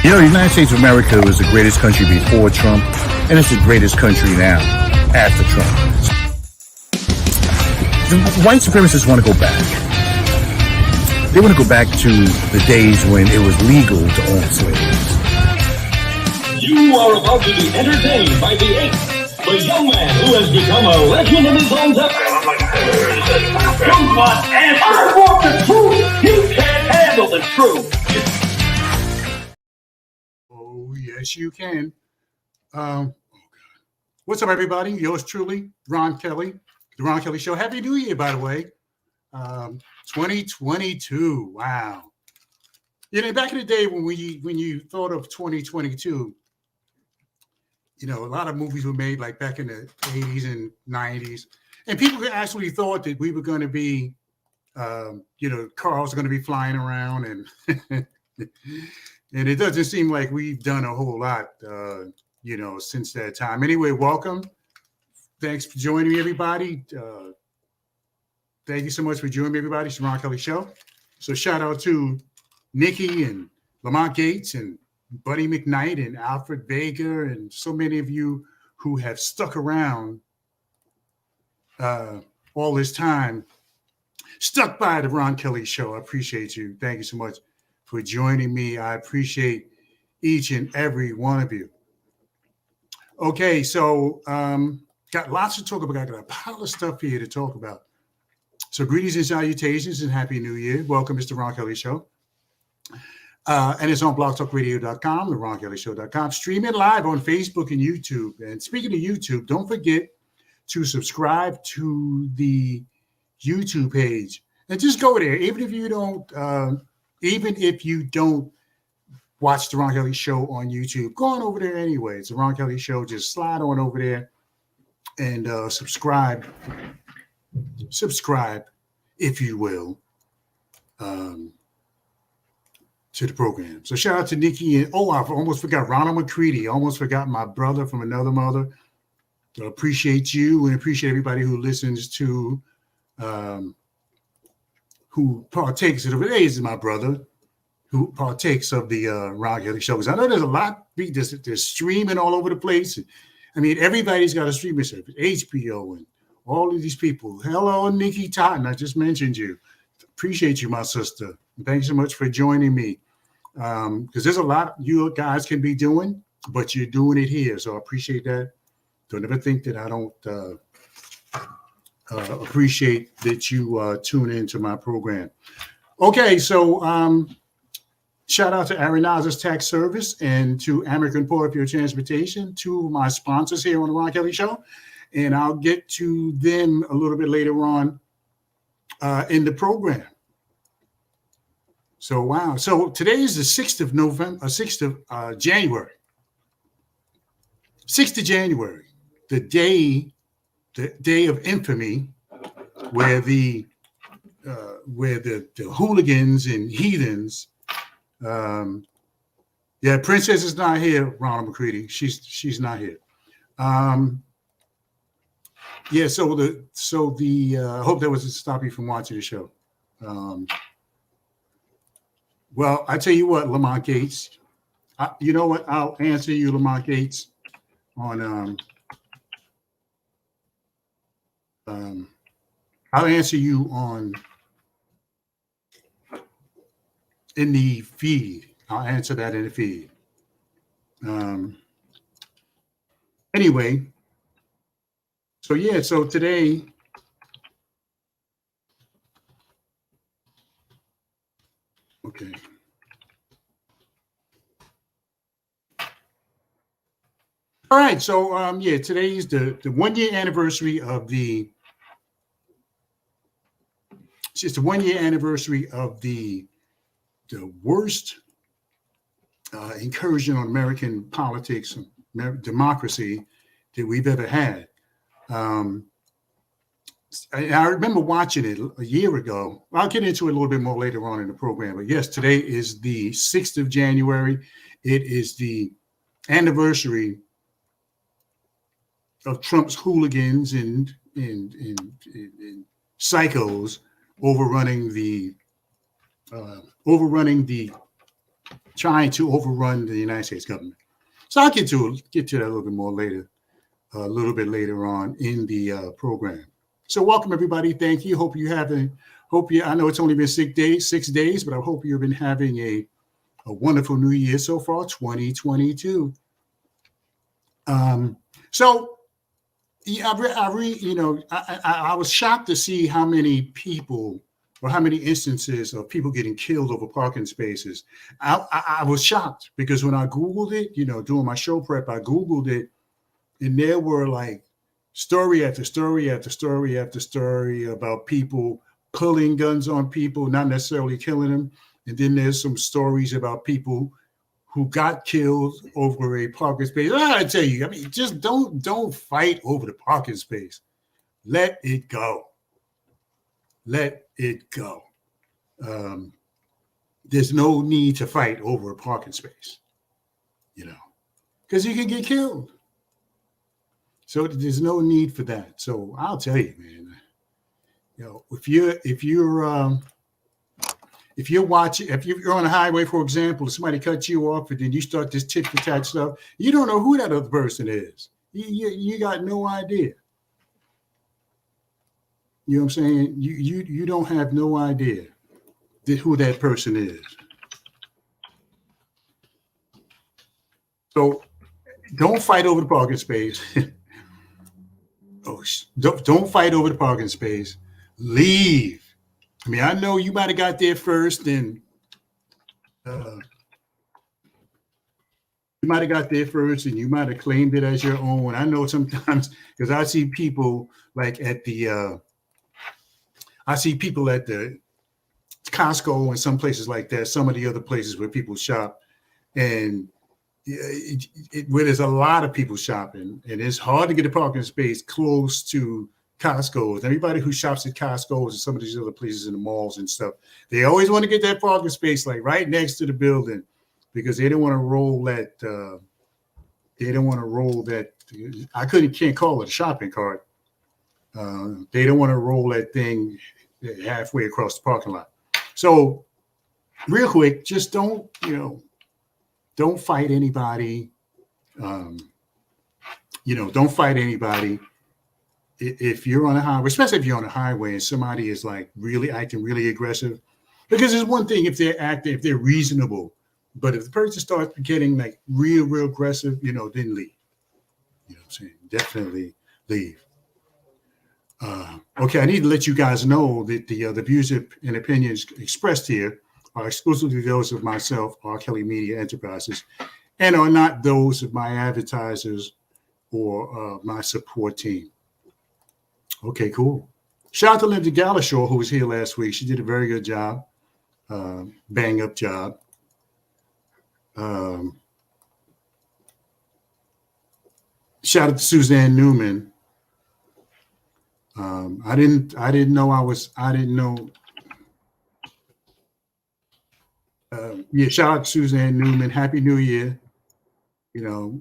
You know, the United States of America was the greatest country before Trump, and it's the greatest country now after Trump. The white supremacists want to go back. They want to go back to the days when it was legal to own slaves. You are about to be entertained by the ape, the young man who has become a legend in his own time. You want answers. I want the truth. You can't handle the truth. Oh, yes, you can. Oh, God. What's up, everybody? Yours truly, Ron Kelly, The Ron Kelly Show. Happy New Year, by the way. 2022. Wow. You know, back in the day when you thought of 2022, you know, a lot of movies were made like back in the 80s and 90s. And people actually thought that we were going to be, you know, cars are going to be flying around. And and it doesn't seem like we've done a whole lot, you know, since that time. Anyway, welcome. Thanks for joining me, everybody. Thank you so much for joining me, everybody. It's the Ron Kelly Show. So shout out to Nikki and Lamont Gates and Buddy McKnight and Alfred Vega and so many of you who have stuck around all this time, stuck by the Ron Kelly Show. I appreciate you. Thank you so much for joining me. I appreciate each and every one of you. Okay, so got lots to talk about. I got a pile of stuff here to talk about. So greetings and salutations and Happy New Year. Welcome, Mr. Ron Kelly Show. And it's on blogtalkradio.com, the RonKellyShow.com. Streaming live on Facebook and YouTube. And speaking of YouTube, don't forget to subscribe to the YouTube page. And just go there. Even if you don't watch the Ron Kelly Show on YouTube, go on over there anyway. It's the Ron Kelly Show. Just slide on over there and subscribe. Subscribe, if you will, to the program. So shout out to Nikki and I almost forgot Ronald McCready. I almost forgot my brother from another mother. So appreciate you and appreciate everybody who listens to, who partakes of the days is my brother, who partakes of the Ron Kelly Show. Because I know there's a lot there's streaming all over the place. I mean, everybody's got a streaming service, HBO and all of these people. Hello, Nikki Totten. I just mentioned you. Appreciate you, my sister. Thanks so much for joining me. Because there's a lot you guys can be doing, but you're doing it here. So I appreciate that. Don't ever think that I don't appreciate that you tune into my program. Okay, so shout out to Arenaza's Tax Service and to American Port Pure Transportation, two of my sponsors here on the Ron Kelly Show. And I'll get to them a little bit later on in the program. So, wow. So today is the 6th of January. 6th of January, the day of infamy, where the hooligans and heathens. Yeah, Princess is not here, Ronald McCready. She's not here. Yeah, so the I hope that wasn't stop you from watching the show. Well, I tell you what, Lamont Gates, you know what? I'll answer you, Lamont Gates, on I'll answer you on in the feed. I'll answer that in the feed. Anyway. So yeah, so today, okay. All right, so yeah, today is the 1 year anniversary of the. It's just the 1 year anniversary of the worst incursion on American politics, democracy that we've ever had. I remember watching it a year ago. I'll get into it a little bit more later on in the program. But yes, today is the 6th of January. It is the anniversary of Trump's hooligans and psychos overrunning the trying to overrun the United States government. So I'll get to that a little bit more later, a little bit later on in the program. So welcome everybody. Thank you. I know it's only been 6 days, but I hope you've been having a wonderful new year so far, 2022. So yeah, I was shocked to see how many people or how many instances of people getting killed over parking spaces. I was shocked because when I Googled it, doing my show prep, I Googled it, and there were like story after story after story after story about people pulling guns on people, not necessarily killing them. And then there's some stories about people who got killed over a parking space. I tell you, just don't fight over the parking space. Let it go. Let it go. There's no need to fight over a parking space, because you can get killed. So there's no need for that. So I'll tell you, man, if you're on the highway, for example, somebody cuts you off and then you start this tit for tat stuff, you don't know who that other person is. You got no idea. You know what I'm saying? You don't have no idea who that person is. So don't fight over the parking space. Don't fight over the parking space. Leave. I know you might have got there first, and you might have claimed it as your own. I know sometimes because I see people like at the Costco and some places like that, some of the other places where people shop, and where there's a lot of people shopping, and it's hard to get a parking space close to Costco's. Everybody who shops at Costco's and some of these other places in the malls and stuff, they always want to get that parking space like right next to the building because they don't want to roll that. Can't call it a shopping cart. They don't want to roll that thing halfway across the parking lot. So, real quick, just don't fight anybody. Don't fight anybody. If you're on a highway, especially if you're on a highway and somebody is like really acting really aggressive, because there's one thing if they're reasonable, but if the person starts getting like real aggressive, then leave. You know what I'm saying? Definitely leave. Okay, I need to let you guys know that the views and opinions expressed here are exclusively those of myself, R. Kelly Media Enterprises, and are not those of my advertisers or my support team. Okay, cool. Shout out to Linda Galashaw, who was here last week. She did a very good job, bang up job. Shout out to Suzanne Newman. I didn't know. Shout out to Suzanne Newman. Happy New Year.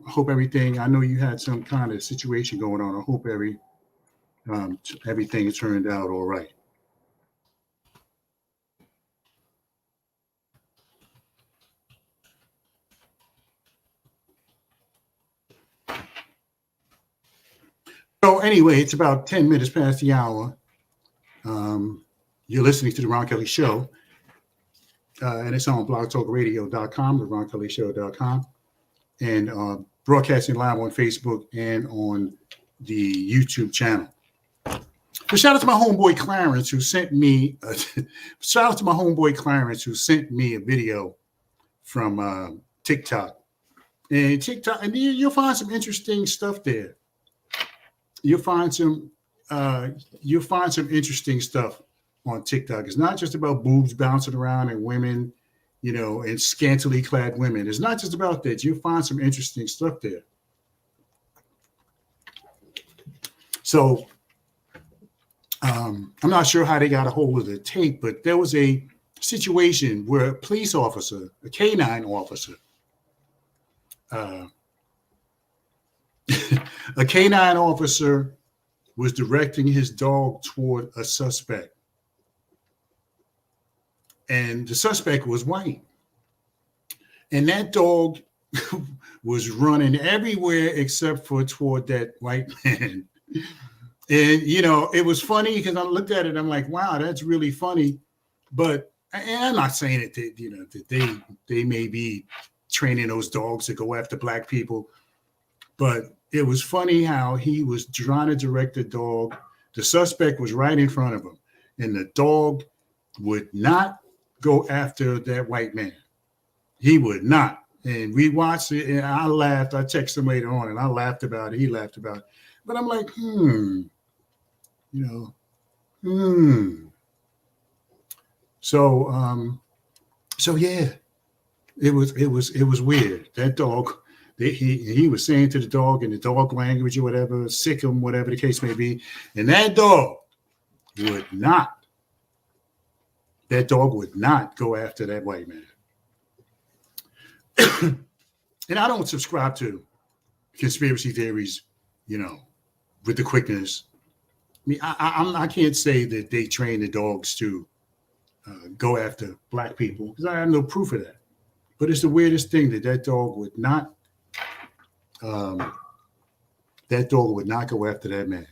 Hope everything. I know you had some kind of situation going on. I hope everything turned out all right. So anyway, it's about 10 minutes past the hour. You're listening to The Ron Kelly Show, and it's on blogtalkradio.com, theronkellyshow.com, and broadcasting live on Facebook and on the YouTube channel. So shout out to my homeboy Clarence who sent me a video from TikTok. And you'll find some interesting stuff there. You'll find some interesting stuff on TikTok. It's not just about boobs bouncing around and women, and scantily clad women. It's not just about that. You'll find some interesting stuff there. So I'm not sure how they got a hold of the tape, but there was a situation where a police officer, a canine officer, a canine officer was directing his dog toward a suspect. And the suspect was white. And that dog was running everywhere except for toward that white man. And, you know, it was funny because I looked at it. I'm like, wow, that's really funny. But and I'm not saying it, that, you know, that they may be training those dogs to go after black people. But it was funny how he was trying to direct the dog. The suspect was right in front of him. And the dog would not go after that white man. He would not. And we watched it, and I laughed. I texted him later on, and I laughed about it. He laughed about it. But I'm like, So yeah, it was weird. That dog, he was saying to the dog in the dog language or whatever, sick him, whatever the case may be, and that dog would not go after that white man. And I don't subscribe to conspiracy theories, you know, with the quickness. I mean, I can't say that they train the dogs to go after black people because I have no proof of that. But it's the weirdest thing that dog would not go after that man.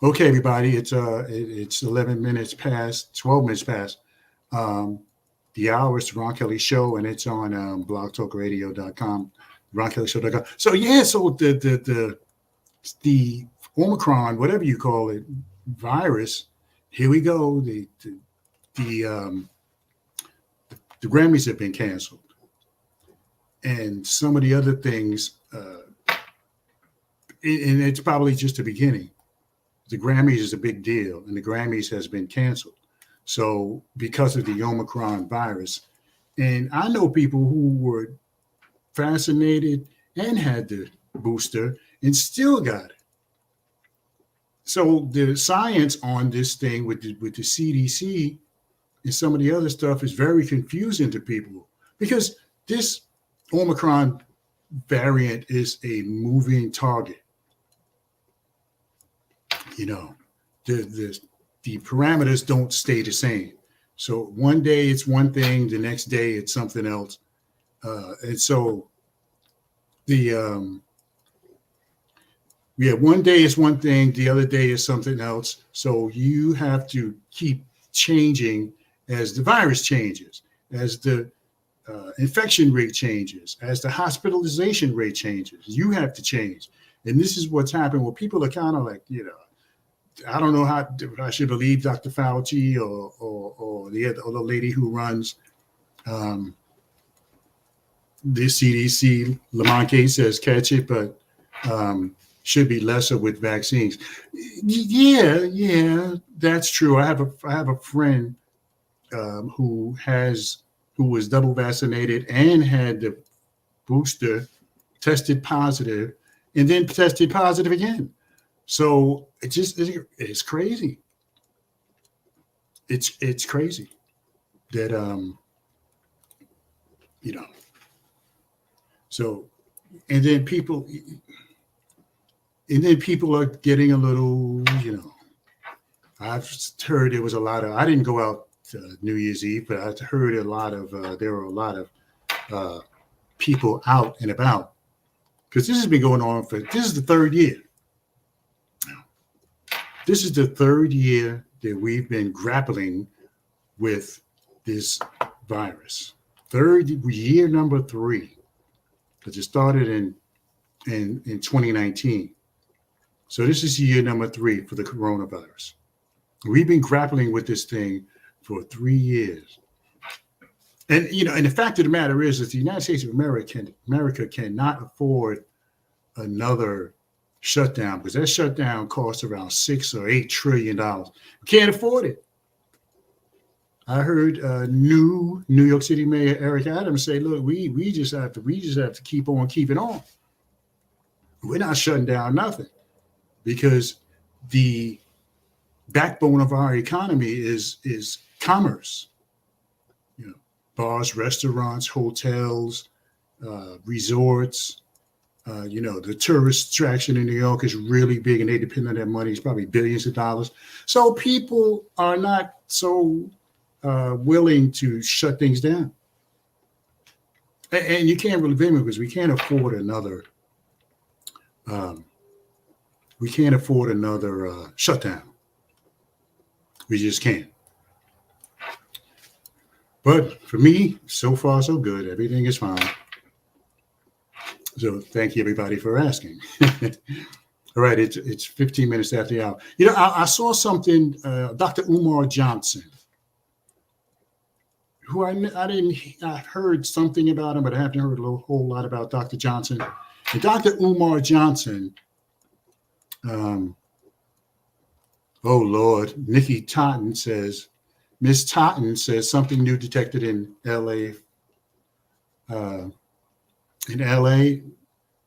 Okay, everybody, it's 12 minutes past. The hour is the Ron Kelly Show, and it's on blogtalkradio.com, RonKellyShow.com. So yeah, so the Omicron, whatever you call it, virus. Here we go. The Grammys have been canceled, and some of the other things, and it's probably just the beginning. The Grammys is a big deal, and the Grammys has been canceled. So because of the Omicron virus, and I know people who were vaccinated and had the booster and still got it. So the science on this thing with the CDC and some of the other stuff is very confusing to people because this Omicron variant is a moving target. You know, the parameters don't stay the same. So one day it's one thing, the next day it's something else. And so one day is one thing, the other day is something else. So you have to keep changing as the virus changes, as the infection rate changes, as the hospitalization rate changes. You have to change. And this is what's happened where people are kind of like, you know, I don't know how I should believe Dr. Fauci or the other lady who runs the CDC. Lamonke says catch it, but should be lesser with vaccines. Yeah, that's true. I have a friend who was double vaccinated and had the booster, tested positive, and then tested positive again. So it's crazy. It's crazy that you know. So and then people are getting a little, you know. I've heard there was a lot of. I didn't go out New Year's Eve, but I heard a lot of. There were a lot of people out and about because this has been going on this is the third year. This is the third year that we've been grappling with this virus. Third year, number 3, because it started in 2019. So this is year number 3 for the coronavirus. We've been grappling with this thing for 3 years. And, you know, and the fact of the matter is that the United States of America cannot afford another shutdown because that shutdown costs around $6 or $8 trillion. We can't afford it. I heard New York City Mayor Eric Adams say, "Look, we just have to keep on keeping on. We're not shutting down nothing because the backbone of our economy is commerce. You know, bars, restaurants, hotels, resorts." You know, the tourist attraction in New York is really big and they depend on that money. It's probably billions of dollars. So people are not so willing to shut things down. And you can't really blame him because we can't afford another. We can't afford another shutdown. We just can't. But for me, so far so good. Everything is fine. So thank you everybody for asking. All right, it's 15 minutes after the hour. You know, I saw something. Dr. Umar Johnson, who I heard something about him, but I haven't heard a whole lot about Dr. Johnson. And Dr. Umar Johnson. Oh Lord, Nikki Totten says, Miss Totten says something new detected in L.A. In L.A.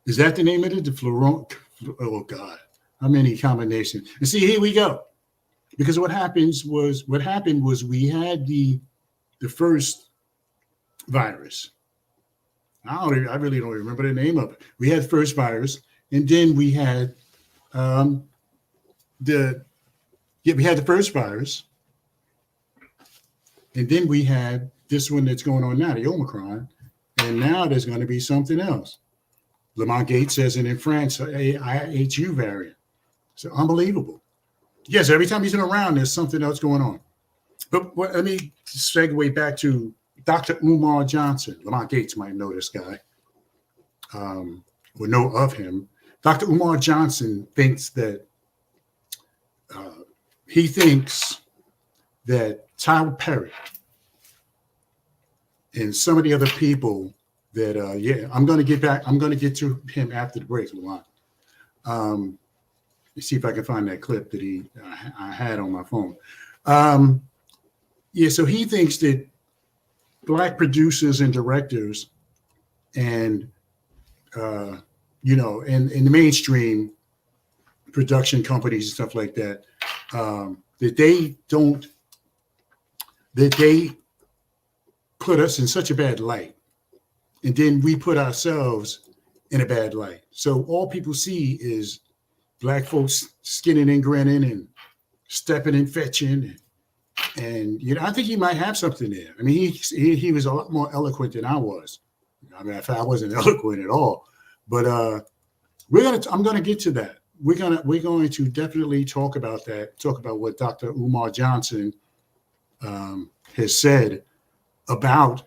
Is that the name of it? The Florent? Oh God, how many combinations? And see, here we go. Because what happened was we had the first virus. I really don't remember the name of it. We had the first virus, and then we had we had the first virus, and then we had this one that's going on now, the Omicron, and now there's going to be something else. Lamont Gates says it in France, a IHU variant. So unbelievable. Yes, every time he's around, there's something else going on. But let me segue back to Dr. Umar Johnson. Lamont Gates might know this guy, or know of him. Dr. Umar Johnson thinks that Tyler Perry and some of the other people that I'm going to get to him after the break, Lamont. Let's see if I can find that clip that I had on my phone. So he thinks that Black producers and directors and and the mainstream production companies and stuff like that, that they put us in such a bad light, and then we put ourselves in a bad light. So all people see is Black folks skinning and grinning and stepping and fetching, and I think he might have something there. I mean, he was a lot more eloquent than I was. I mean, if I wasn't eloquent at all, but I'm gonna get to that. We're going to definitely talk about that. Talk about what Dr. Umar Johnson has said about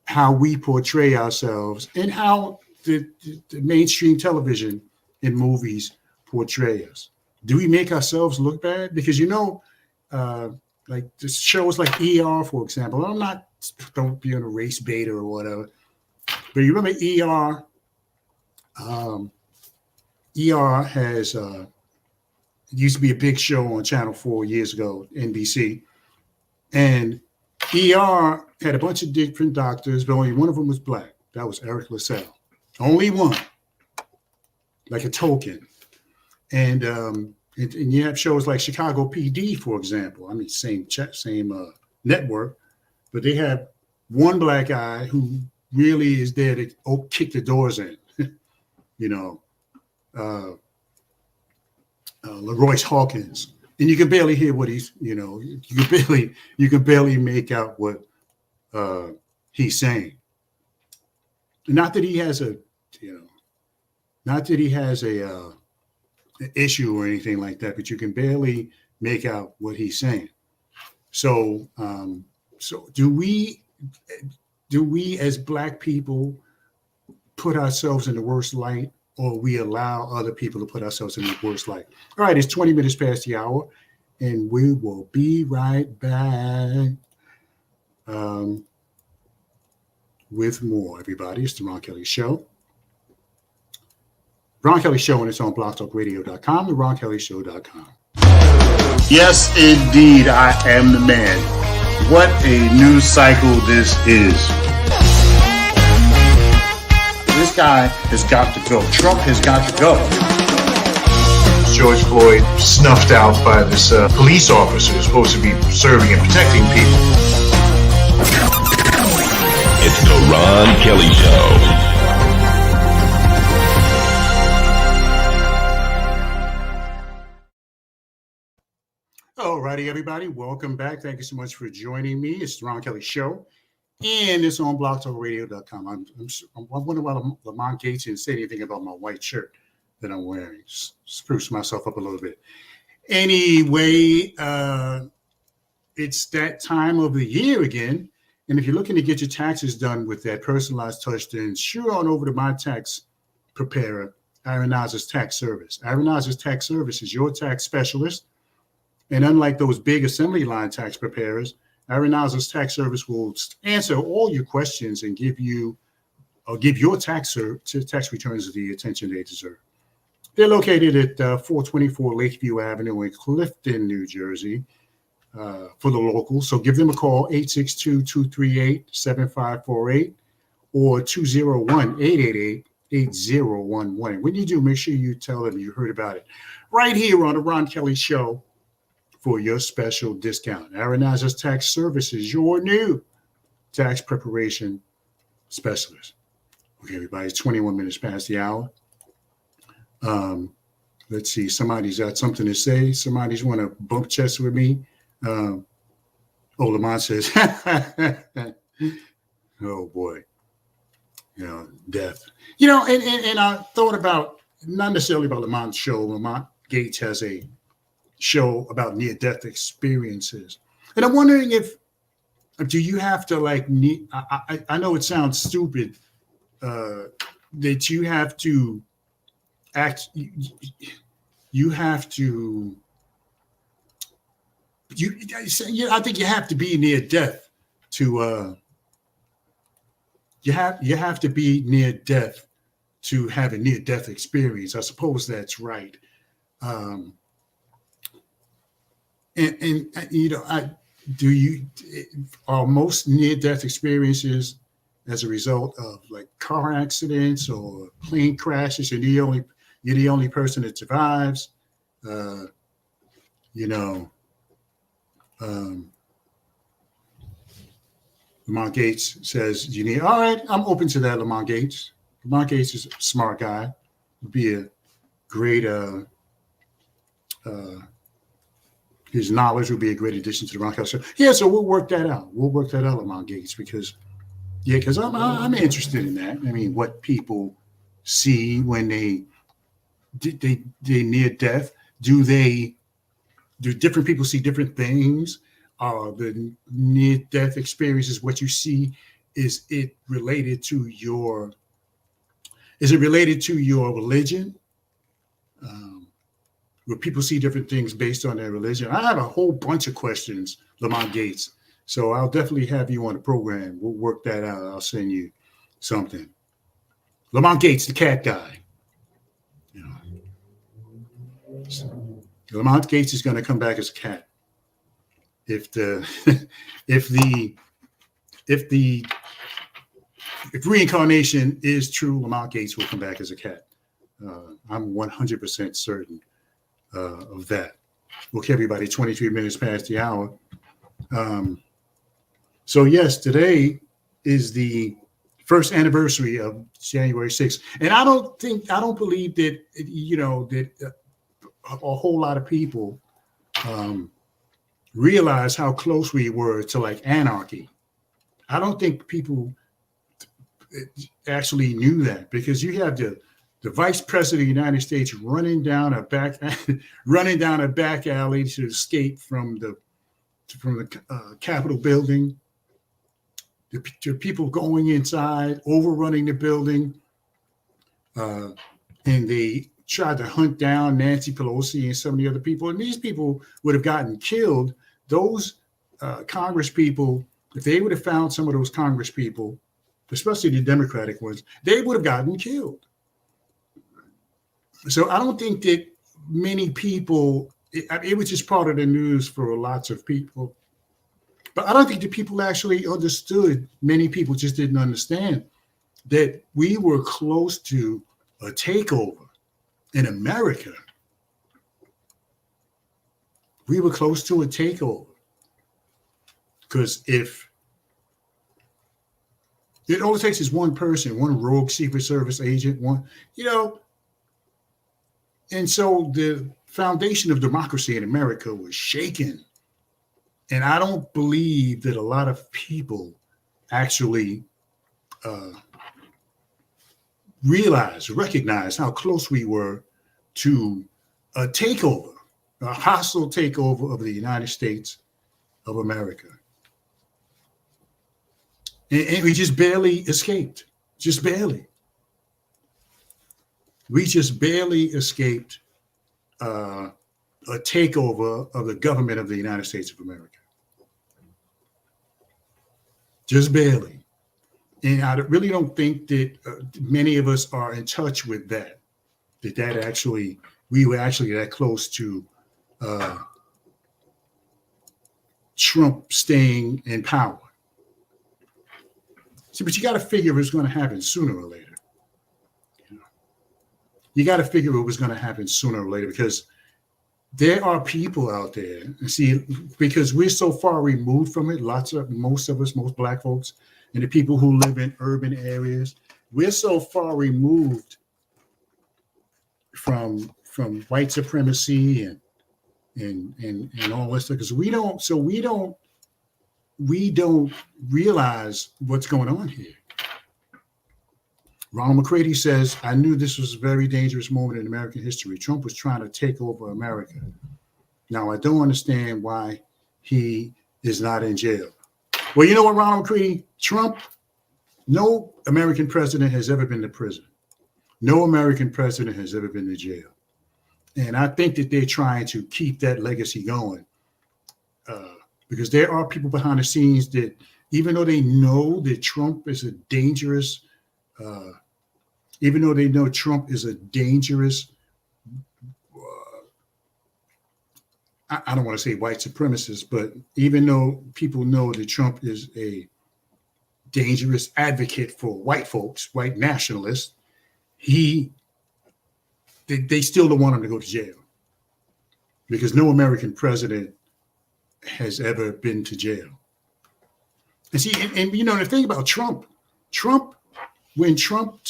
how we portray ourselves and how the mainstream television and movies portray us. Do we make ourselves look bad? Because like the shows like ER, for example. Don't be on a race beta or whatever. But you remember ER? ER has it used to be a big show on Channel 4 years ago, NBC, and ER had a bunch of different doctors, but only one of them was Black. That was Eric LaSalle, only one, like a token. And you have shows like Chicago PD, for example. I mean, same network, but they have one Black guy who really is there to kick the doors in. LaRoyce Hawkins, and you can barely hear what he's, you can barely make out what he's saying. Not that he has an issue or anything like that, but you can barely make out what he's saying. So, do we as Black people put ourselves in the worst light, or we allow other people to put ourselves in the worst light? All right, it's 20 minutes past the hour, and we will be right back with more, everybody. It's the Ron Kelly Show. Ron Kelly Show, and it's on blogtalkradio.com and ronkellyshow.com. Yes, indeed, I am the man. What a news cycle this is. This guy has got to go. Trump has got to go. George Floyd snuffed out by this police officer who's supposed to be serving and protecting people. It's the Ron Kelly Show. All righty, everybody. Welcome back. Thank you so much for joining me. It's the Ron Kelly Show. And it's on blogtalkradio.com. I'm wondering why Lamont Gates didn't say anything about my white shirt that I'm wearing. Spruce myself up a little bit. Anyway, it's that time of the year again. And if you're looking to get your taxes done with that personalized touch, then sure on over to my tax preparer, Aronaz's Tax Service. Aronaz's Tax Service is your tax specialist. And unlike those big assembly line tax preparers, Aronaz's Tax Service will answer all your questions and give your tax returns the attention they deserve. They're located at 424 Lakeview Avenue in Clifton, New Jersey, for the locals. So give them a call, 862-238-7548 or 201-888-8011. When you do, make sure you tell them you heard about it right here on the Ron Kelly Show for your special discount. Aronaz's Tax Service is your new tax preparation specialist. Okay, everybody, it's 21 minutes past the hour. Let's see, somebody's got something to say. Somebody's want to bump chest with me. Lamont says, oh boy, death. And I thought about, not necessarily about Lamont's show. Lamont Gates has a show about near-death experiences. And I'm wondering do you have to I know it sounds stupid that you have to act, I think you have to be near death to you have to be near death to have a near death experience. I suppose that's right. Are most near death experiences as a result of like car accidents or plane crashes, and you're the only person that survives? Lamont Gates says all right, I'm open to that. Lamont Gates is a smart guy, would be a great his knowledge would be a great addition to the Ron Kelly Show. Yeah, so we'll work that out. Lamont Gates, because I'm interested in that. I mean, what people see when they near death. Do different people see different things? The near death experiences, what you see, is it related to your religion? Where people see different things based on their religion? I have a whole bunch of questions, Lamont Gates. So I'll definitely have you on the program. We'll work that out. I'll send you something. Lamont Gates, the cat guy. Lamont Gates is going to come back as a cat. If reincarnation is true, Lamont Gates will come back as a cat. I'm 100% certain of that. Okay, everybody, 23 minutes past the hour. So yes, today is the first anniversary of January 6th. And I don't believe that, that a whole lot of people realize how close we were to like anarchy. I don't think people actually knew that, because you have the vice president of the United States running down a back alley to escape from the Capitol building. The people going inside, overrunning the building, and they tried to hunt down Nancy Pelosi and some of the other people. And these people would have gotten killed. Those Congress people, if they would have found some of those Congress people, especially the Democratic ones, they would have gotten killed. So I don't think that many people, it was just part of the news for lots of people. But I don't think that people actually understood. Many people just didn't understand that we were close to a takeover in America. We were close to a takeover. Because if it only takes is one person, one rogue Secret Service agent, and so the foundation of democracy in America was shaken. And I don't believe that a lot of people actually recognize how close we were to a takeover, a hostile takeover of the United States of America. And we just barely escaped, just barely. We just barely escaped a takeover of the government of the United States of America. Just barely. And I really don't think that many of us are in touch with that actually, we were actually that close to Trump staying in power. See, but you got to figure it's going to happen sooner or later. You got to figure it was going to happen sooner or later, because there are people out there, and see, because we're so far removed from it, most of us, most Black folks, and the people who live in urban areas, we're so far removed from white supremacy and all this stuff, because we don't realize what's going on here. Ronald McCready says, I knew this was a very dangerous moment in American history. Trump was trying to take over America. Now, I don't understand why he is not in jail. Well, you know what, Ronald McCready? Trump, no American president has ever been to prison. No American president has ever been to jail. And I think that they're trying to keep that legacy going, because there are people behind the scenes that, even though they know that Trump is a dangerous, I don't want to say white supremacist, but even though people know that Trump is a dangerous advocate for white folks, white nationalists, they still don't want him to go to jail, because no American president has ever been to jail. And see, and you know, the thing about Trump, when Trump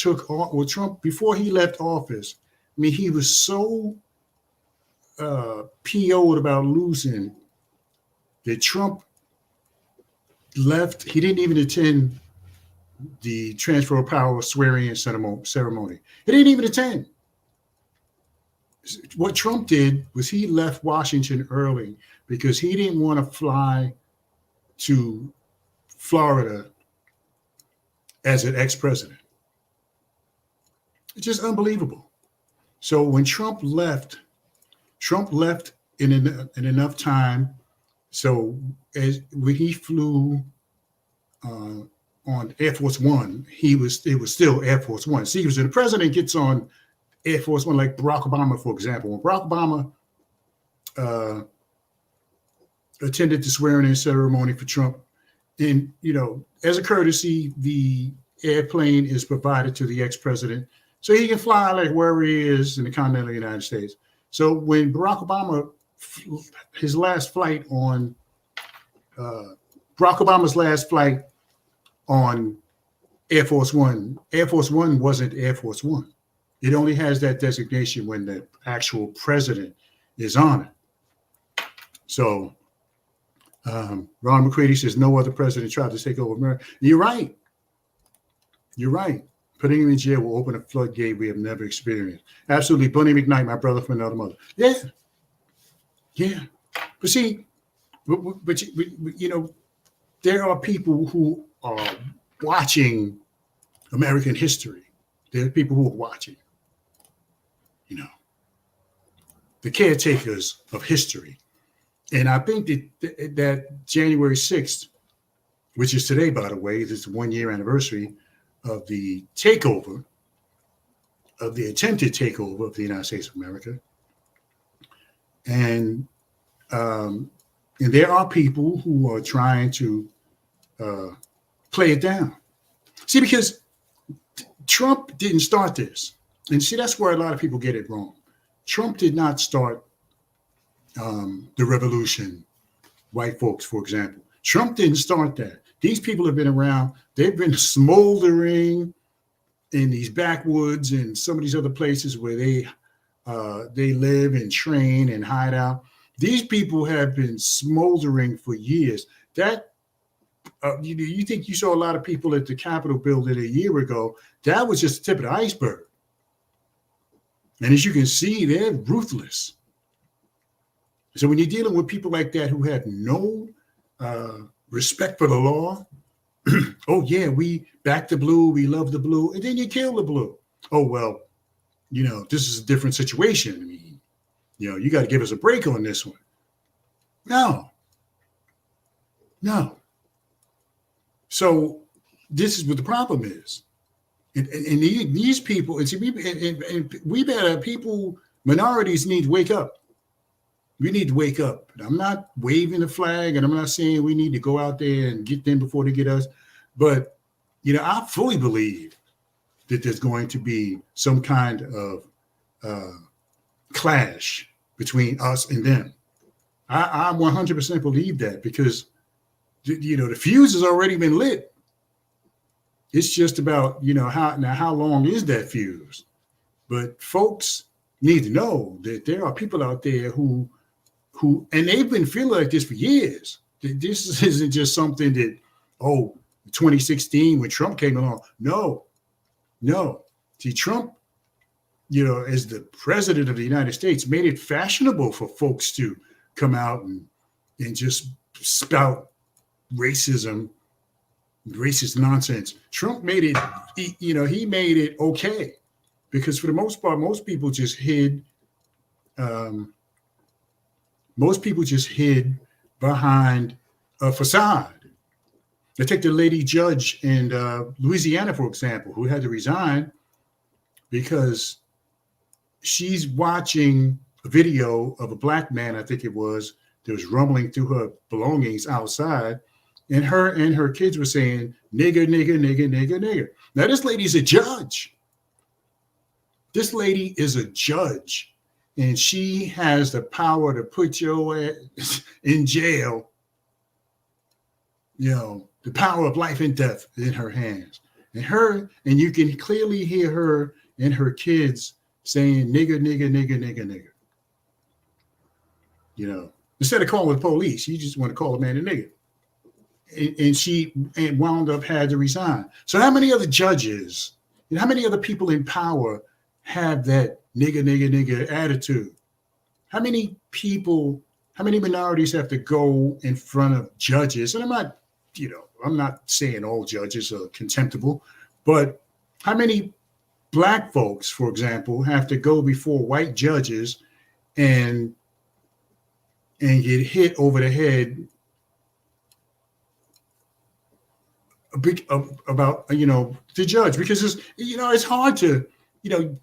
before he left office, I mean, he was so PO'd about losing that Trump left. He didn't even attend the transfer of power swearing-in ceremony. He didn't even attend. What Trump did was he left Washington early because he didn't want to fly to Florida as an ex-president. It's just unbelievable. So when Trump left in enough time. So when he flew on Air Force One, it was still Air Force One. See, the president gets on Air Force One, like Barack Obama, for example. When Barack Obama attended the swearing-in ceremony for Trump, and as a courtesy, the airplane is provided to the ex-president, so he can fly like wherever he is in the continental United States. So when Barack Obama, his last flight on Barack Obama's last flight on Air Force One wasn't Air Force One. It only has that designation when the actual president is on it. So Ron McCready says no other president tried to take over America. You're right. Putting him in jail will open a floodgate we have never experienced. Absolutely. Bunny McKnight, my brother from another mother. Yeah. But see, there are people who are watching American history. There are people who are watching, the caretakers of history. And I think that January 6th, which is today, by the way, this is the 1-year anniversary of the takeover, of the attempted takeover of the United States of America. And there are people who are trying to play it down. See, because Trump didn't start this. And see, that's where a lot of people get it wrong. Trump did not start the revolution, white folks, for example. Trump didn't start that. These people have been around. They've been smoldering in these backwoods and some of these other places where they live and train and hide out. These people have been smoldering for years. That you think you saw a lot of people at the Capitol building a year ago. That was just the tip of the iceberg. And as you can see, they're ruthless. So when you're dealing with people like that who have no respect for the law, oh yeah, we back the blue, we love the blue, and then you kill the blue. Oh well, this is a different situation. I mean, you got to give us a break on this one. No. So this is what the problem is. And these people, and we better, minorities need to wake up. We need to wake up. And I'm not waving the flag, and I'm not saying we need to go out there and get them before they get us. But, I fully believe that there's going to be some kind of clash between us and them. I 100% believe that because, the fuse has already been lit. It's just about, how long is that fuse? But folks need to know that there are people out there who, and they've been feeling like this for years. This isn't just something that, 2016 when Trump came along. No. See, Trump, as the president of the United States, made it fashionable for folks to come out and just spout racism, racist nonsense. Trump made it, he made it okay because for the most part, most people just hid behind a facade. Let's take the lady judge in Louisiana, for example, who had to resign because she's watching a video of a black man, I think it was, that was rumbling through her belongings outside. And her and her kids were saying, nigger, nigger, nigger, nigger, nigger. Now, this lady's a judge. This lady is a judge. And she has the power to put your ass in jail. The power of life and death in her hands. And you can clearly hear her and her kids saying, nigger, nigger, nigger, nigger, nigger. Instead of calling the police, you just want to call a man a nigger. And she wound up had to resign. So how many other judges, and how many other people in power have that nigger, nigger, nigger attitude? How many minorities have to go in front of judges? And I'm not saying all judges are contemptible, but how many black folks, for example, have to go before white judges and get hit over the head about the judge? Because it's hard to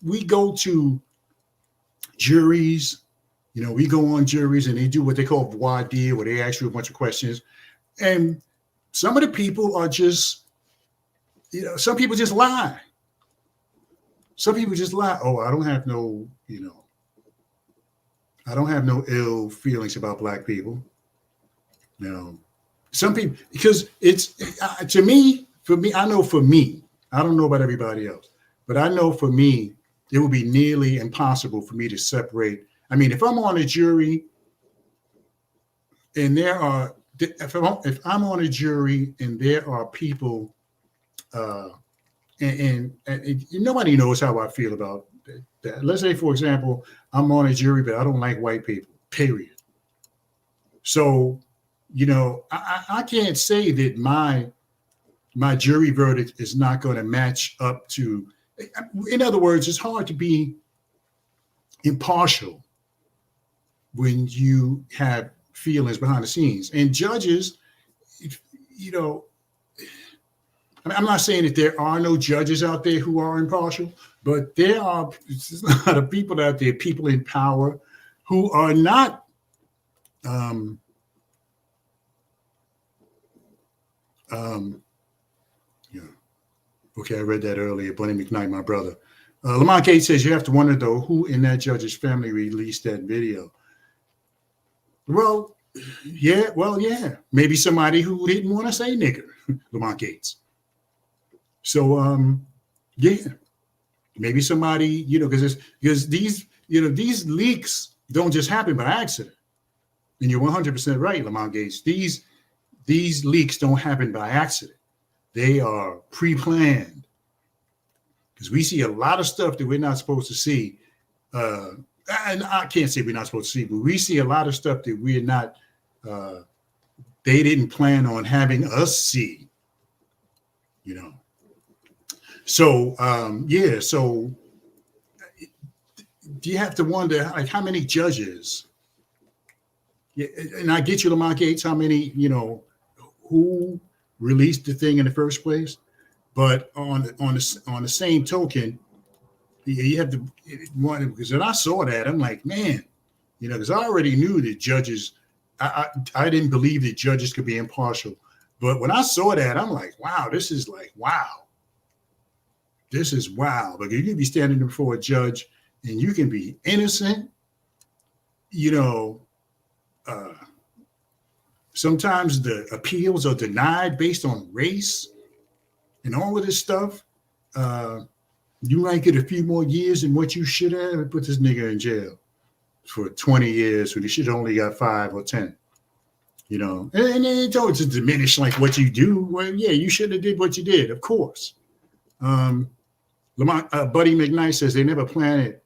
we go to juries, we go on juries and they do what they call voir dire, where they ask you a bunch of questions, and some of the people are just some people just lie. Some people just lie. Oh, I don't have no ill feelings about black people. Some people, because it's for me, I know for me, I don't know about everybody else, but I know for me, it would be nearly impossible for me to separate. I mean, if I'm on a jury and if I'm on a jury and there are people, and nobody knows how I feel about that. Let's say, for example, I'm on a jury, but I don't like white people, period. So, I can't say that my jury verdict is not going to match up to, in other words, it's hard to be impartial when you have feelings behind the scenes. And judges, I'm not saying that there are no judges out there who are impartial, but there are a lot of people out there, people in power, who are not okay, I read that earlier. Bunny McKnight, my brother. Lamont Gates says, you have to wonder, though, who in that judge's family released that video? Well, yeah. Maybe somebody who didn't want to say nigger, Lamont Gates. So, maybe somebody, because these leaks don't just happen by accident. And you're 100% right, Lamont Gates. These these leaks don't happen by accident. They are pre-planned, because we see a lot of stuff that we're not supposed to see. And I can't say we're not supposed to see, but we see a lot of stuff that we're not, they didn't plan on having us see, you know. So, yeah, so you have to wonder, like, how many judges, yeah, and I get you, Lamont Gates, how many, you know, who released the thing in the first place, but on the same token, you have to one, because when I saw that, I'm like, man, you know, because I already knew that judges, I didn't believe that judges could be impartial, but when I saw that, I'm like, wow, this is like, wow, this is wow. Like, you can be standing before a judge and you can be innocent, you know. Sometimes the appeals are denied based on race and all of this stuff. You might get a few more years than what you should have, and put this nigga in jail for 20 years when he should have only got 5 or 10. You know, and it's always to diminish like what you do. Well, yeah, you should have did what you did, of course. Lamont, Buddy McKnight says they never planned it.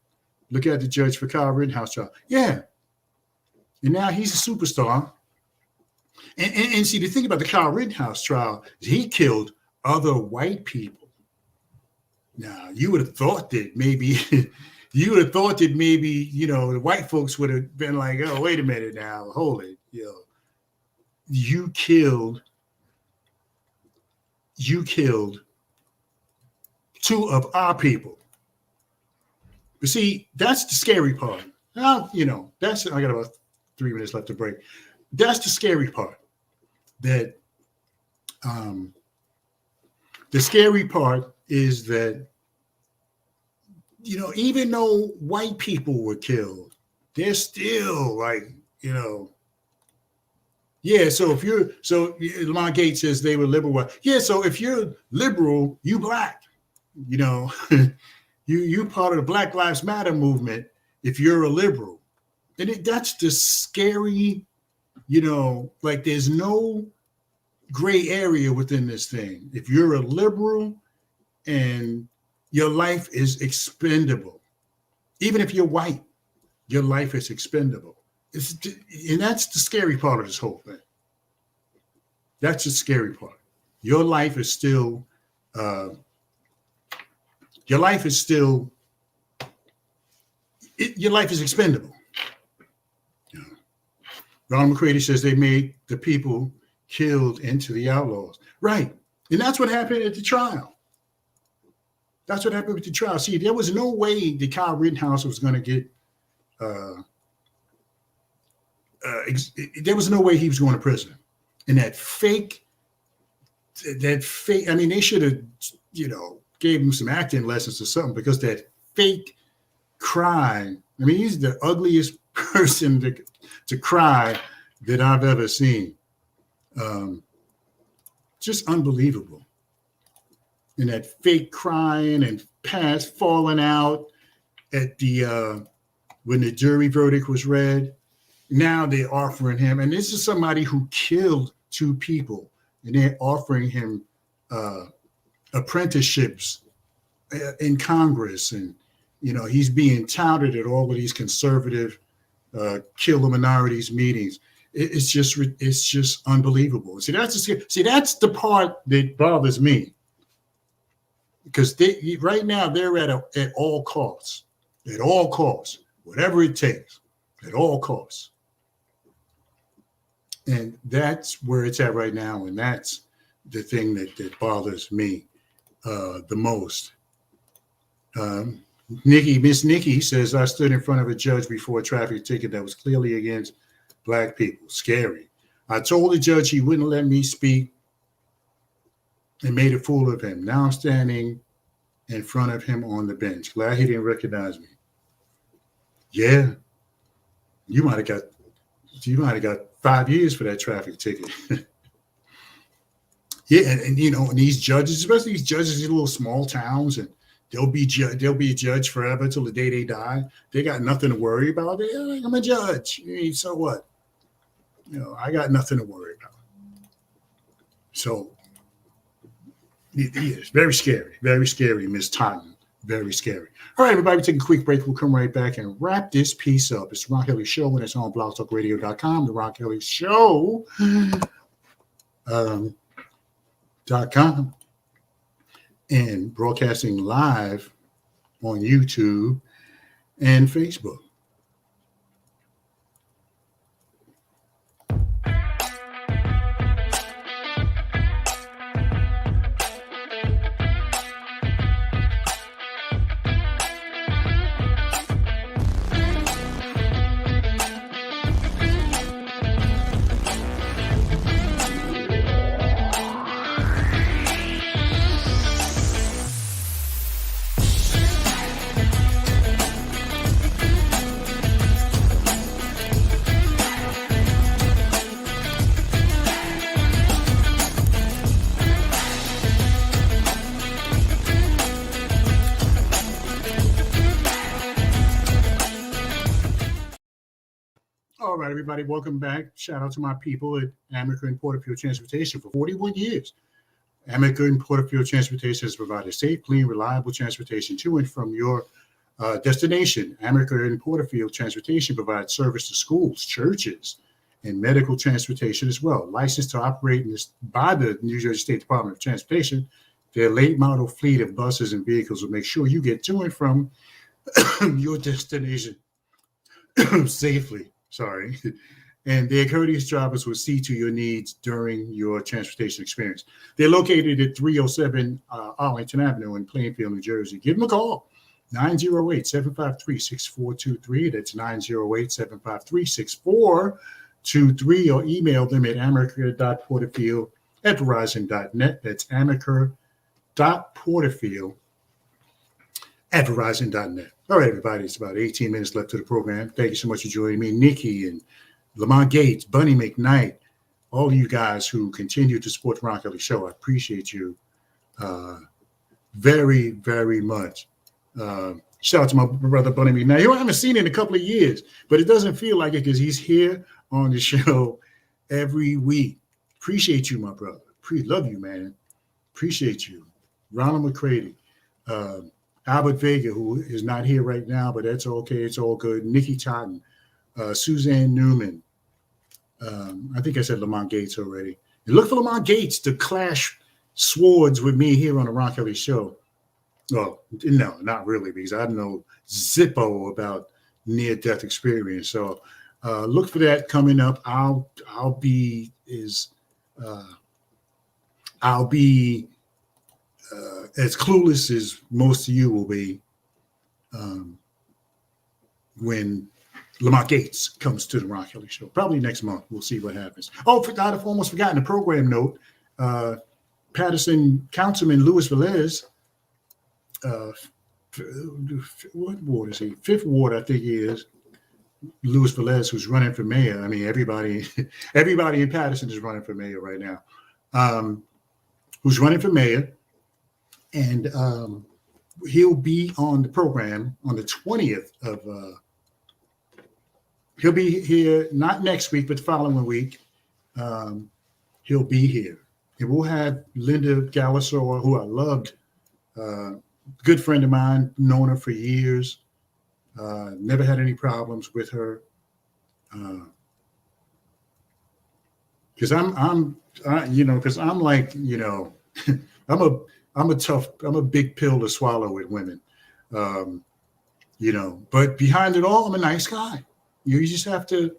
Look at the judge for Kyle Rittenhouse trial. Yeah. And now he's a superstar. And see, the thing about the Kyle Rittenhouse trial is he killed other white people. Now, you would have thought that maybe, you know, the white folks would have been like, oh, wait a minute now, hold it. You know, you killed 2 of our people. But see, that's the scary part. Now, you know, I got about 3 minutes left to break. That's the scary part. That the scary part is that, you know, even though white people were killed, they're still like, you know, yeah. So Lamont Gates says they were liberal. Yeah. So if you're liberal, you black, you know, you part of the Black Lives Matter movement. If you're a liberal, and that's the scary. You know, like, there's no gray area within this thing. If you're a liberal and your life is expendable, even if you're white, your life is expendable. And that's the scary part of this whole thing. That's the scary part. Your life is still, your life is expendable. Ronald McCready says they made the people killed into the outlaws. Right. And that's what happened at the trial. That's what happened with the trial. See, there was no way that Kyle Rittenhouse was going to get, there was no way he was going to prison. And that fake, I mean, they should have, you know, gave him some acting lessons or something, because that fake cry, I mean, he's the ugliest person to cry that I've ever seen. Just unbelievable. And that fake crying and past falling out at the when the jury verdict was read. Now they're offering him, and this is somebody who killed 2 people, and they're offering him apprenticeships in Congress, and you know, he's being touted at all of these conservative kill the minorities meetings. It's just unbelievable. See, that's the part that bothers me, because right now they're at all costs, whatever it takes, at all costs, and that's where it's at right now, and that's the thing that bothers me the most. Miss Nikki says, I stood in front of a judge before a traffic ticket that was clearly against Black people. Scary. I told the judge he wouldn't let me speak and made a fool of him. Now I'm standing in front of him on the bench. Glad he didn't recognize me. Yeah. You might have got 5 years for that traffic ticket. Yeah, and you know, and these judges, especially these judges in little small towns, and they'll be a judge forever till the day they die. They got nothing to worry about. I'm a judge. So what? You know, I got nothing to worry about. So it is very scary, Miss Totten. Very scary. All right, everybody, take a quick break. We'll come right back and wrap this piece up. It's the Ron Kelly Show, and it's on blogtalkradio.com, the Ron Kelly Show. .com, and broadcasting live on YouTube and Facebook. All right, everybody, welcome back. Shout out to my people at Amica and Porterfield Transportation for 41 years. Amica and Porterfield Transportation has provided safe, clean, reliable transportation to and from your destination. Amica and Porterfield Transportation provides service to schools, churches, and medical transportation as well. Licensed to operate by the New Jersey State Department of Transportation, their late model fleet of buses and vehicles will make sure you get to and from your destination safely. And their courteous drivers will see to your needs during your transportation experience. They're located at 307 Arlington Avenue in Plainfield, New Jersey. Give them a call, 908-753-6423. That's 908-753-6423, or email them at amaker.porterfield@verizon.net. That's amaker.porterfield@verizon.net. All right, everybody, it's about 18 minutes left to the program. Thank you so much for joining me. Nikki and Lamont Gates, Bunny McKnight, all of you guys who continue to support the Ron Kelly Show. I appreciate you very, very much. Shout out to my brother, Bunny McKnight, who I haven't seen in a couple of years, but it doesn't feel like it because he's here on the show every week. Appreciate you, my brother. Love you, man. Appreciate you. Ronald McCready. Albert Vega, who is not here right now, but that's okay. It's all good. Nikki Totten, Suzanne Newman. I think I said Lamont Gates already. And look for Lamont Gates to clash swords with me here on the Ron Kelly Show. Well, no, not really, because I know zippo about near-death experience. So look for that coming up. I'll be as clueless as most of you will be when Lamont Gates comes to the Ron Kelly Show. Probably next month. We'll see what happens. Oh, I've almost forgotten a program note. Patterson Councilman Luis Velez, what ward is he? 5th Ward, I think he is. Luis Velez, who's running for mayor. I mean, everybody in Patterson is running for mayor right now. Who's running for mayor. And he'll be on the program on the 20th of, he'll be here, not next week, but the following week. He'll be here. And we'll have Linda Gallisaur, who I loved, good friend of mine, known her for years, never had any problems with her. Because I'm like, I'm a big pill to swallow with women, but behind it all, I'm a nice guy. You just have to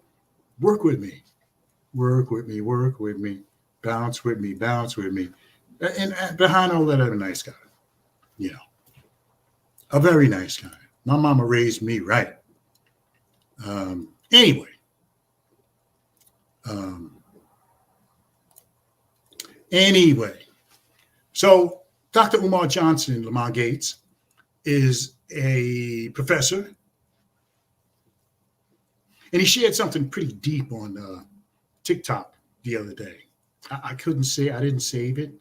work with me, bounce with me. And behind all that, I'm a nice guy, a very nice guy. My mama raised me right. Anyway. So Dr. Umar Johnson, Lamont Gates, is a professor. And he shared something pretty deep on TikTok the other day. I didn't save it.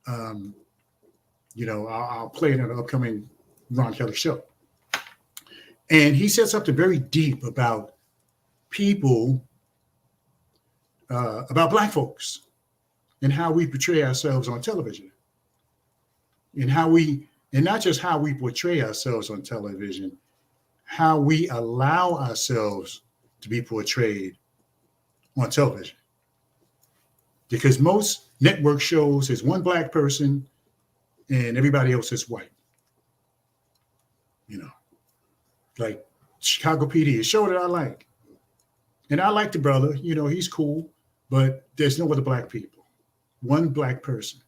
I'll play it in an upcoming Ron Kelly Show. And he said something very deep about people, about Black folks in how we portray ourselves on television, and not just how we portray ourselves on television, how we allow ourselves to be portrayed on television. Because most network shows is one black person and everybody else is white. You know, like Chicago PD, a show that I like. And I like the brother, you know, he's cool, but there's no other black people. One black person.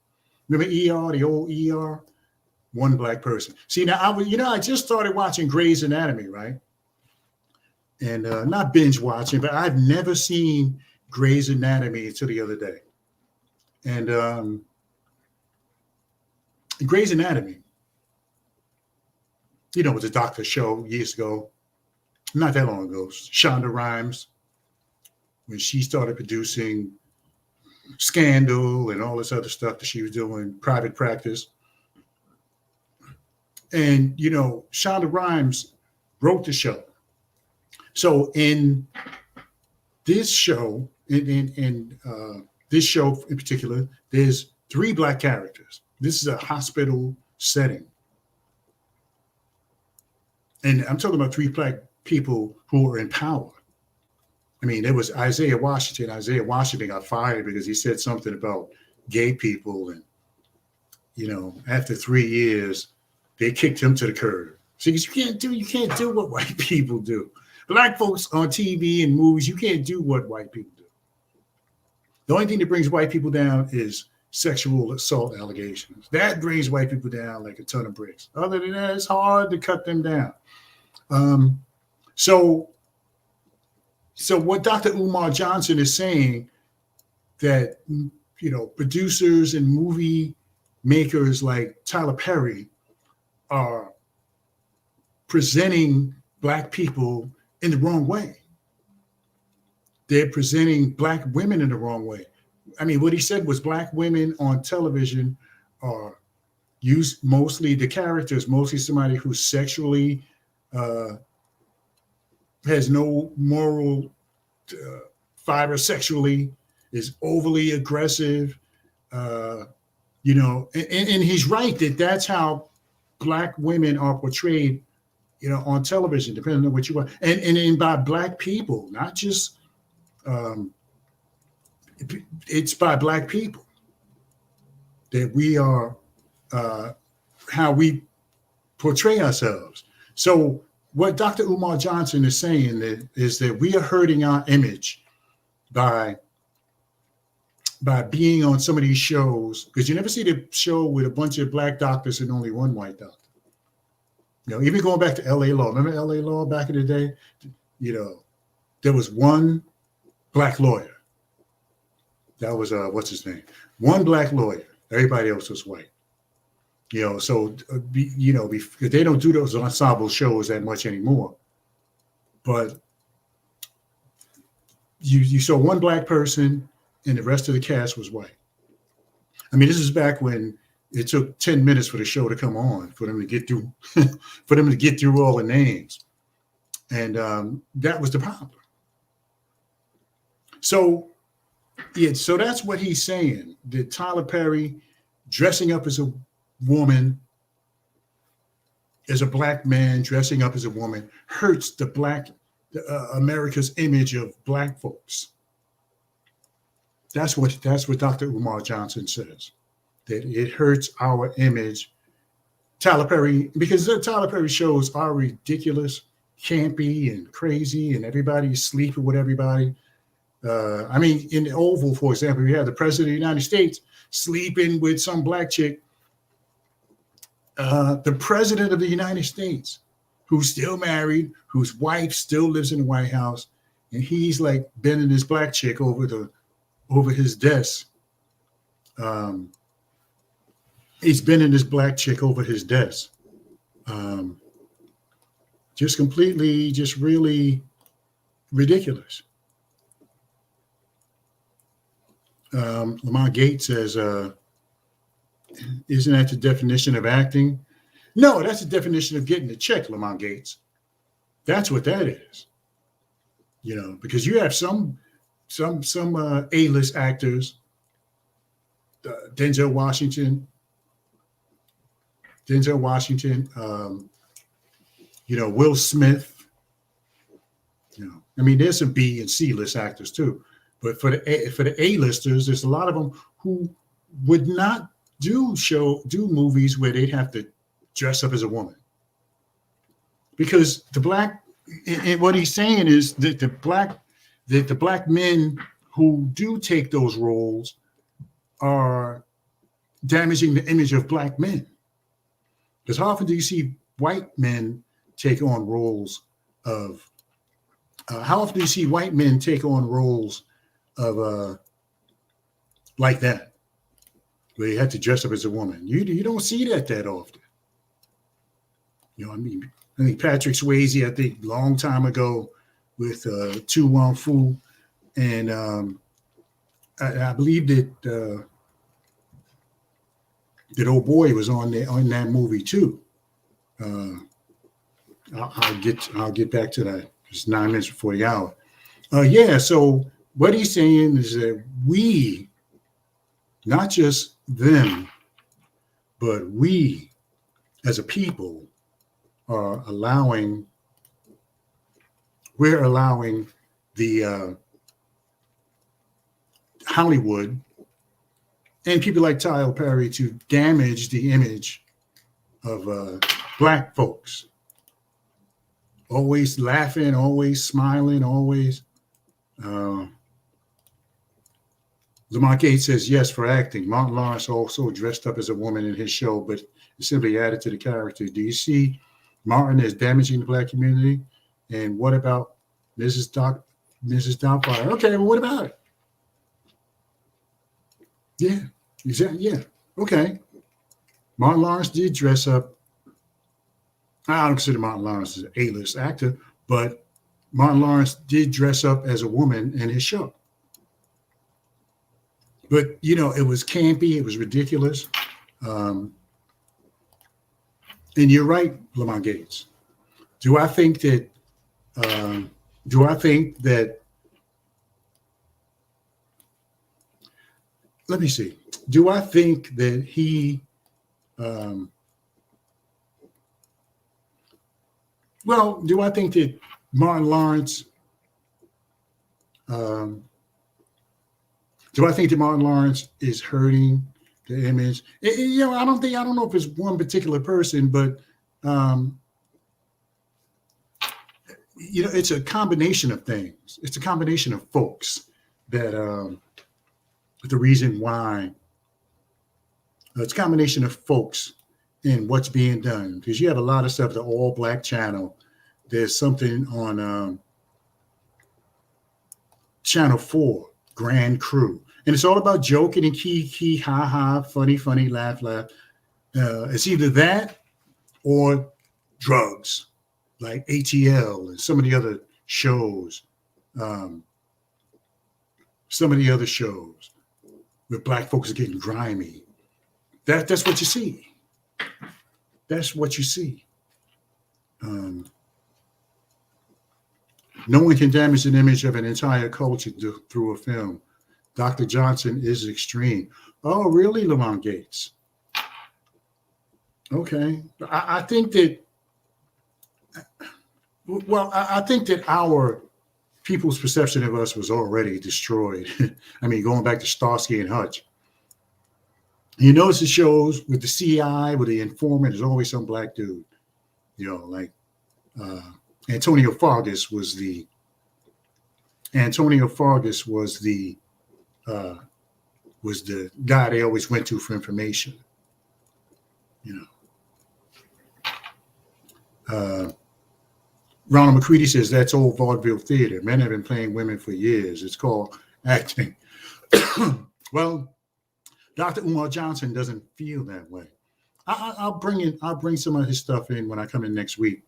Remember ER, the old ER? One black person. See, now I just started watching Grey's Anatomy, right? And not binge watching, but I've never seen Grey's Anatomy until the other day. And Grey's Anatomy, you know, it was a doctor show years ago, not that long ago. Shonda Rhimes, when she started producing Scandal and all this other stuff that she was doing, private practice. And, you know, Shonda Rhimes wrote the show. So in this show, in this show in particular, there's 3 black characters. This is a hospital setting. And I'm talking about 3 black people who are in power. I mean, there was Isaiah Washington. Isaiah Washington got fired because he said something about gay people. And, you know, after 3 years, they kicked him to the curb. So you can't do what white people do. Black folks on TV and movies, you can't do what white people do. The only thing that brings white people down is sexual assault allegations. That brings white people down like a ton of bricks. Other than that, it's hard to cut them down. So what Dr. Umar Johnson is saying, that, you know, producers and movie makers like Tyler Perry are presenting black people in the wrong way. They're presenting black women in the wrong way. I mean, what he said was black women on television are used mostly, the characters, mostly somebody who's sexually, has no moral fiber sexually, is overly aggressive, you know, and he's right that that's how black women are portrayed, you know, on television, depending on what you want. And by black people, not just, it's by black people that we are, how we portray ourselves. So what Dr. Umar Johnson is saying is that we are hurting our image by being on some of these shows, because you never see the show with a bunch of black doctors and only one white doctor. You know, even going back to LA Law. Remember LA Law back in the day? You know, there was one black lawyer. That was, what's his name? One black lawyer. Everybody else was white. You know, so, you know, they don't do those ensemble shows that much anymore. But you saw one black person and the rest of the cast was white. I mean, this is back when it took 10 minutes for the show to come on, for them to get through, for them to get through all the names. And that was the problem. So, yeah, so that's what he's saying, that Tyler Perry dressing up as a woman, as a black man dressing up as a woman, hurts the America's image of black folks. That's what Dr. Umar Johnson says, that it hurts our image. Tyler Perry, because the Tyler Perry shows are ridiculous, campy, and crazy, and everybody's sleeping with everybody. I mean, in the Oval, for example, we have the President of the United States sleeping with some black chick. The President of the United States, who's still married, whose wife still lives in the White House, and he's like bending this black chick over his desk. He's bending this black chick over his desk. Just completely, just really ridiculous. Lamont Gates says, isn't that the definition of acting? No, that's the definition of getting a check, Lamont Gates. That's what that is. You know, because you have some A-list actors Denzel Washington. Will Smith. I mean, there's some B and C list actors too, but for the A-listers, there's a lot of them who would not do movies where they'd have to dress up as a woman, because the black, and what he's saying is that the black men who do take those roles are damaging the image of black men. Because how often do you see white men take on roles of like that, where you had to dress up as a woman? You don't see that often. I mean, I think Patrick Swayze, I think long time ago with Tu Wong Fu, and I believe that old boy was on that movie too. I'll get back to that. It's 9 minutes before the hour. So what he's saying is that we, not just them, but we as a people are allowing the Hollywood and people like Tyler Perry to damage the image of black folks. Always laughing, always smiling, always. Lamont Gates says yes for acting. Martin Lawrence also dressed up as a woman in his show, but simply added to the character. Do you see Martin as damaging the black community? And what about Mrs. Doubtfire? Okay, well, what about it? Yeah, exactly. Yeah, okay. Martin Lawrence did dress up. I don't consider Martin Lawrence as an A-list actor, but Martin Lawrence did dress up as a woman in his show. But, it was campy. It was ridiculous. And you're right, Lamont Gates. Do I think that let me see. Do I think that he do I think that Martin Lawrence is hurting the image? I don't know if it's one particular person, but it's a combination of things. It's a combination of folks that the reason why it's a combination of folks in what's being done, because you have a lot of stuff, the all black channel. There's something on Channel 4, Grand Crew, and it's all about joking and key, ha ha, funny, laugh. It's either that or drugs, like ATL and some of the other shows. Where black folks are getting grimy. That's what you see. That's what you see. No one can damage an image of an entire culture through a film. Dr. Johnson is extreme. Oh, really, Lamont Gates? Okay. I think that our people's perception of us was already destroyed. I mean, going back to Starsky and Hutch. You notice the shows with the CI, with the informant, there's always some black dude. Like Antonio Fargas was the guy they always went to for information. Ronald McCready says that's old vaudeville theater. Men have been playing women for years. It's called acting. Well, Dr. Umar Johnson doesn't feel that way. I'll bring some of his stuff in when I come in next week,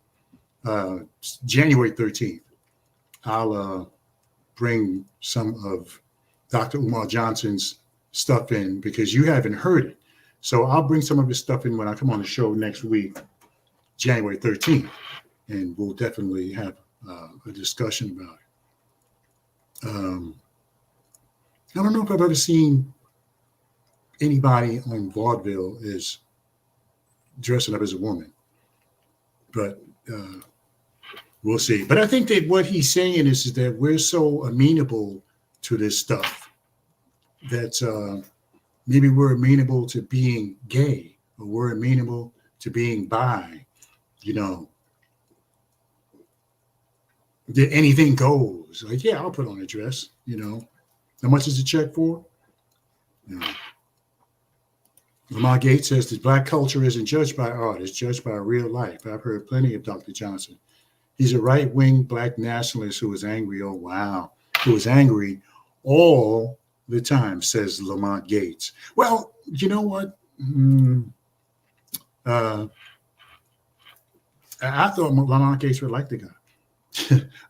January 13th. I'll bring some of Dr. Umar Johnson's stuff in because you haven't heard it. So I'll bring some of his stuff in when I come on the show next week, January 13th, and we'll definitely have a discussion about it. I don't know if I've ever seen anybody on vaudeville is dressing up as a woman. But we'll see. But I think that what he's saying is that we're so amenable to this stuff that maybe we're amenable to being gay, or we're amenable to being bi, you know. That anything goes. Like, yeah, I'll put on a dress, you know. How much is the check for? You know. Lamar Gates says that black culture isn't judged by art, it's judged by real life. I've heard plenty of Dr. Johnson. He's a right-wing black nationalist who is angry. Oh, wow. Who is angry all the time, says Lamont Gates. Well, you know what? I thought Lamont Gates would like the guy.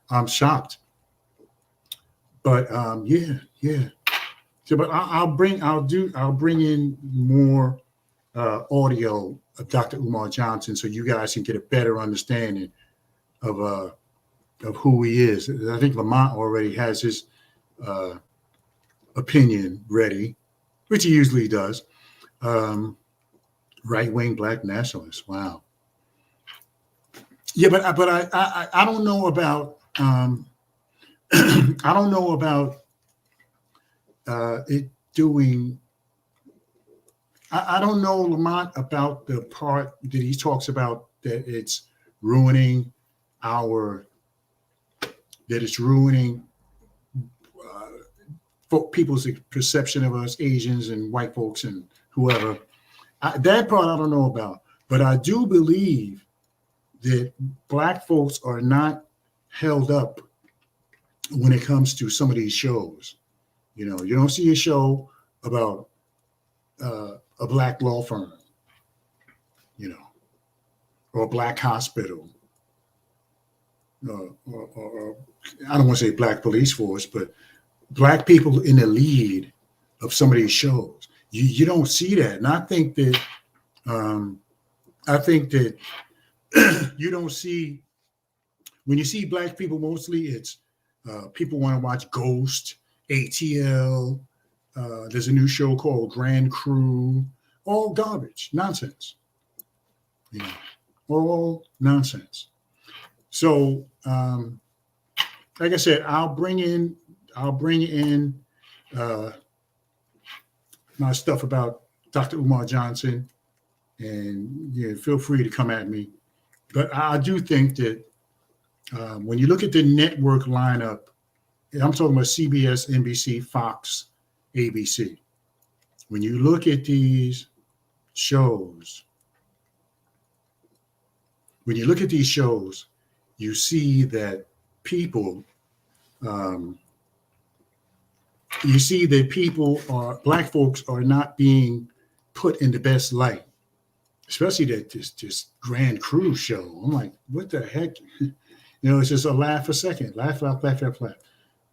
I'm shocked. But yeah. So, but I'll bring in more audio of Dr. Umar Johnson so you guys can get a better understanding of who he is. I think Lamont already has his opinion ready, which he usually does. Right-wing black nationalist. Wow. Yeah, but I don't know about I don't know about it doing. I don't know, Lamont, about the part that he talks about that it's ruining people's perception of us, Asians and white folks and whoever. That part I don't know about, but I do believe that black folks are not held up when it comes to some of these shows. You know, you don't see a show about a black law firm, you know, or a black hospital, or I don't want to say black police force, but black people in the lead of some of these shows. You don't see that. And I think that you don't see, when you see black people, mostly it's people want to watch Ghost, ATL. There's a new show called Grand Crew. All garbage, nonsense. You know, all nonsense. So, like I said, I'll bring in my stuff about Dr. Umar Johnson, and yeah, feel free to come at me. But I do think that when you look at the network lineup, I'm talking about CBS, NBC, Fox, ABC. When you look at these shows, you see that black folks are not being put in the best light, especially that this Grand Crew show. I'm like, what the heck? You know, it's just a laugh a second, laugh.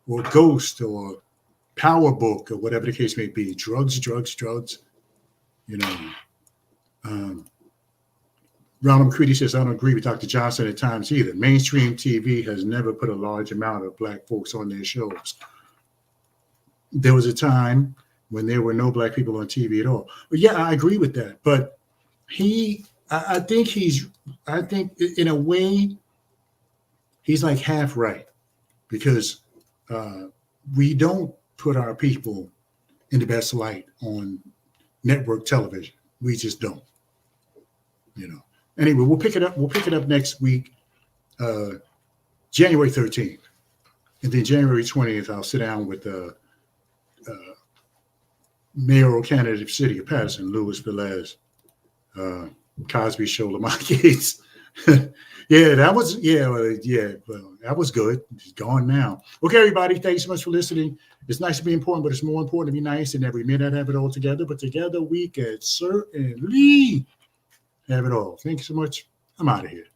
Or Ghost or Power Book or whatever the case may be. Drugs. You know. Ronald McCready says, I don't agree with Dr. Johnson at times either. Mainstream TV has never put a large amount of black folks on their shows. There was a time when there were no black people on TV at all. But yeah, I agree with that. But I think in a way, he's like half right, because we don't put our people in the best light on network television. We just don't, you know. Anyway, we'll pick it up next week, January 13th. And then January 20th, I'll sit down with mayoral candidate of the city of Patterson, Louis Velez, Cosby Show, Lamont Gates. That was good. He's gone now. Okay, everybody, thanks so much for listening. It's nice to be important, but it's more important to be nice, and every minute have it all together. But together we can certainly have it all. Thank you so much. I'm out of here.